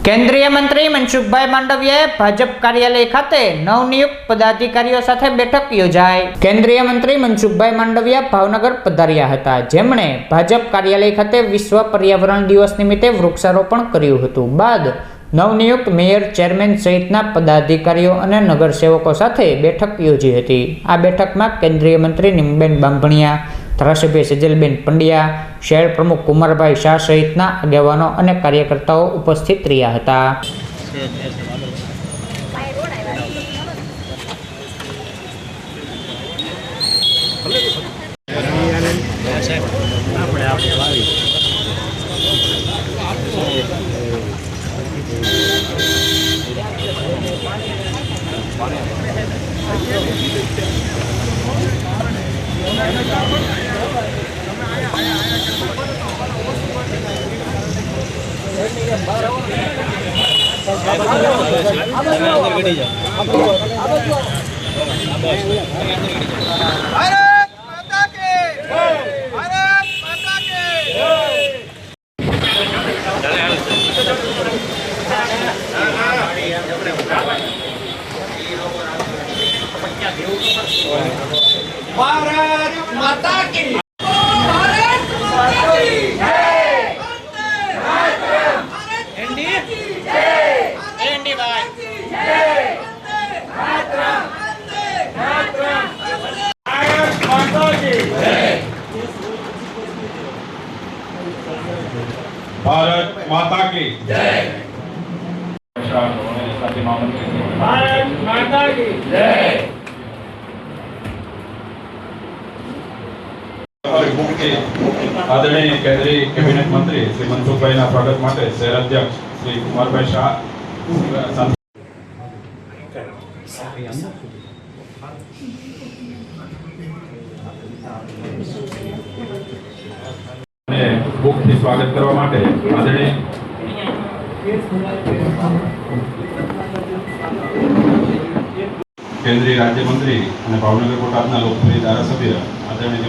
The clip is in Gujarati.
કેન્દ્રીય મંત્રી મનસુખભાઈ માંડવિયાએ ભાજપ કાર્યાલય ખાતે નવનિયુક્ત પદાધિકારીઓ સાથે બેઠક યોજાઈ। કેન્દ્રીય મંત્રી મનસુખભાઈ માંડવિયા ભાવનગર પધાર્યા હતા, જેમણે ભાજપ કાર્યાલય ખાતે વિશ્વ પર્યાવરણ દિવસ નિમિત્તે વૃક્ષારોપણ કર્યું હતું। બાદ નવનિયુક્ત મેયર, ચેરમેન સહિતના પદાધિકારીઓ અને નગરસેવકો સાથે બેઠક યોજી હતી। આ બેઠકમાં કેન્દ્રીય મંત્રી નીમબેન બાંભણિયા, ધારાસભ્ય સેજલબેન પંડ્યા, શહેર પ્રમુખ કુમારભાઈ શાહ સહિતના આગેવાનો અને કાર્યકર્તાઓ ઉપસ્થિત રહ્યા હતા। भारत माता की भारत माता की जय। एंडी एंडी भाई भारत माता की जय। भारत माता की जय। भारत माता की जय। आदरणीय केंद्रीय कैबिनेट मंत्री श्री मनसुखभाई स्वागत माटे शहर अध्यक्ष श्री कुमारभाई शाह बुक थी स्वागत करवा माटे आदरणीय केंद्रीय राज्य मंत्री भावनगर बोटादना लोकप्रिय धारासभ्य आदरणीय